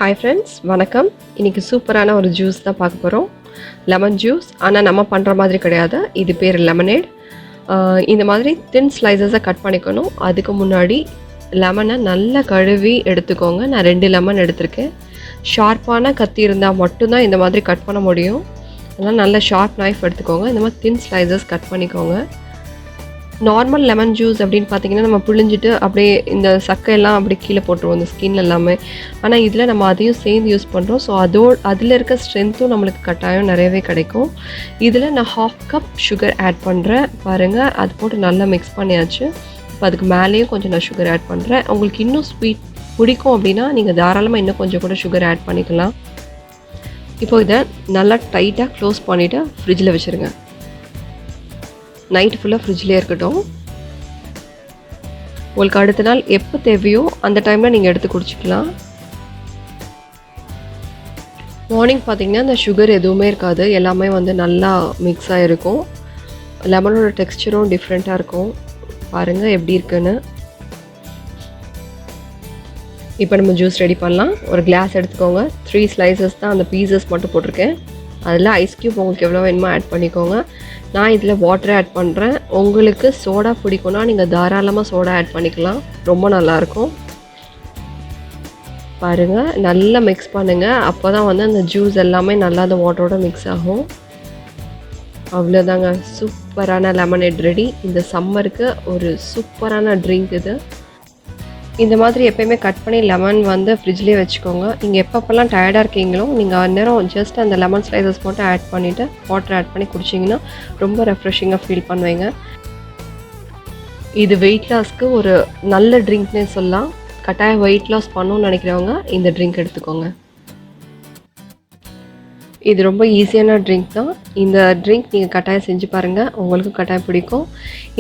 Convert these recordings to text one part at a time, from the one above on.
Hi friends, வணக்கம். இன்றைக்கி சூப்பரான ஒரு ஜூஸ் தான் பார்க்க போகிறோம். Lemon juice. ஆனால் நம்ம பண்ணுற மாதிரி கிடையாது. இது பேர் லெமனேட். இந்த மாதிரி தின் ஸ்லைசஸை கட் பண்ணிக்கணும். அதுக்கு முன்னாடி லெமனை நல்லா கழுவி எடுத்துக்கோங்க. நான் 2 லெமன் எடுத்திருக்கேன். ஷார்ப்பான கத்தி இருந்தால் மட்டும்தான் இந்த மாதிரி கட் பண்ண முடியும். அதனால் நல்ல ஷார்ப் நைஃப் எடுத்துக்கோங்க. இந்த மாதிரி தின் ஸ்லைசஸ் கட் பண்ணிக்கோங்க. நார்மல் லெமன் ஜூஸ் அப்படின்னு பார்த்தீங்கன்னா நம்ம புழிஞ்சிட்டு அப்படியே இந்த சக்கையெல்லாம் அப்படி கீழே போட்டுருவோம், இந்த ஸ்கின் எல்லாமே. ஆனால் இதில் நம்ம அதையும் சேர்ந்து யூஸ் பண்ணுறோம். ஸோ அதில் இருக்க ஸ்ட்ரென்த்தும் நம்மளுக்கு கட்டாயம் நிறையவே கிடைக்கும். இதில் நான் 1/2 கப் சுகர் ஆட் பண்ணுறேன். பாருங்கள், அது போட்டு நல்லா மிக்ஸ் பண்ணியாச்சு. இப்போ அதுக்கு மேலேயும் கொஞ்சம் நான் சுகர் ஆட் பண்ணுறேன். உங்களுக்கு இன்னும் ஸ்வீட் பிடிக்கும் அப்படின்னா நீங்கள் தாராளமாக இன்னும் கொஞ்சம் கூட சுகர் ஆட் பண்ணிக்கலாம். இப்போ இதை நல்லா டைட்டாக க்ளோஸ் பண்ணிவிட்டு ஃப்ரிட்ஜில் வச்சுருங்க. நைட் ஃபுல்லாக ஃப்ரிட்ஜ்லேயே இருக்கட்டும். உங்களுக்கு அடுத்த நாள் எப்போ தேவையோ அந்த டைமில் நீங்கள் எடுத்து குடிச்சிக்கலாம். மார்னிங் பார்த்திங்கன்னா இந்த சுகர் எதுவுமே இருக்காது, எல்லாமே வந்து நல்லா மிக்ஸ் ஆகிருக்கும். லெமனோட டெக்ஸ்சரும் டிஃப்ரெண்ட்டாக இருக்கும். பாருங்கள் எப்படி இருக்குன்னு. இப்போ நம்ம ஜூஸ் ரெடி பண்ணலாம். ஒரு கிளாஸ் எடுத்துக்கோங்க. 3 ஸ்லைசஸ் தான், அந்த பீசஸ் மட்டும் போட்டிருக்கேன். அதில் ஐஸ் க்யூப் உங்களுக்கு எவ்வளோ வேணுமோ ஆட் பண்ணிக்கோங்க. நான் இதில் வாட்டர் ஆட் பண்ணுறேன். உங்களுக்கு சோடா பிடிக்கும்னா நீங்கள் தாராளமாக சோடா ஆட் பண்ணிக்கலாம், ரொம்ப நல்லாயிருக்கும். பாருங்கள், நல்லா மிக்ஸ் பண்ணுங்கள். அப்போ தான் வந்து அந்த ஜூஸ் எல்லாமே நல்லா அந்த வாட்டரோட மிக்ஸ் ஆகும். அவ்வளோதாங்க, சூப்பரான லெமனேட் ரெடி. இந்த சம்மருக்கு ஒரு சூப்பரான ட்ரிங்க் இது. இந்த மாதிரி எப்போயுமே கட் பண்ணி லெமன் வந்து ஃப்ரிட்ஜ்லேயே வச்சுக்கோங்க. நீங்கள் எப்பப்போல்லாம் டயர்டாக இருக்கீங்களோ நீங்கள் அந்நேரம் ஜஸ்ட் அந்த லெமன் ஸ்லைசஸ் மட்டும் ஆட் பண்ணிவிட்டு வாட்டர் ஆட் பண்ணி குடிச்சிங்கன்னா ரொம்ப ரெஃப்ரெஷிங்காக ஃபீல் பண்ணுவீங்க. இது வெயிட் லாஸ்க்கு ஒரு நல்ல ட்ரிங்க்னே சொல்லலாம். கட்டாயம் வெயிட் லாஸ் பண்ணணும்னு நினைக்கிறவங்க இந்த ட்ரிங்க் எடுத்துக்கோங்க. இது ரொம்ப ஈஸியான ட்ரிங்க் தான். இந்த ட்ரிங்க் நீங்கள் கட்டாயம் செஞ்சு பாருங்கள், உங்களுக்கு கட்டாயம் பிடிக்கும்.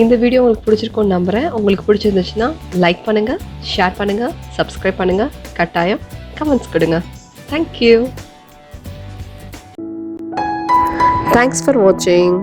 இந்த வீடியோ உங்களுக்கு பிடிச்சிருக்கும்னு நம்புகிறேன். உங்களுக்கு பிடிச்சிருந்துச்சுன்னா லைக் பண்ணுங்கள், ஷேர் பண்ணுங்கள், சப்ஸ்கிரைப் பண்ணுங்கள், கட்டாயம் கமெண்ட்ஸ் கொடுங்க. தேங்க்யூ. தேங்க்ஸ் ஃபார் வாட்சிங்.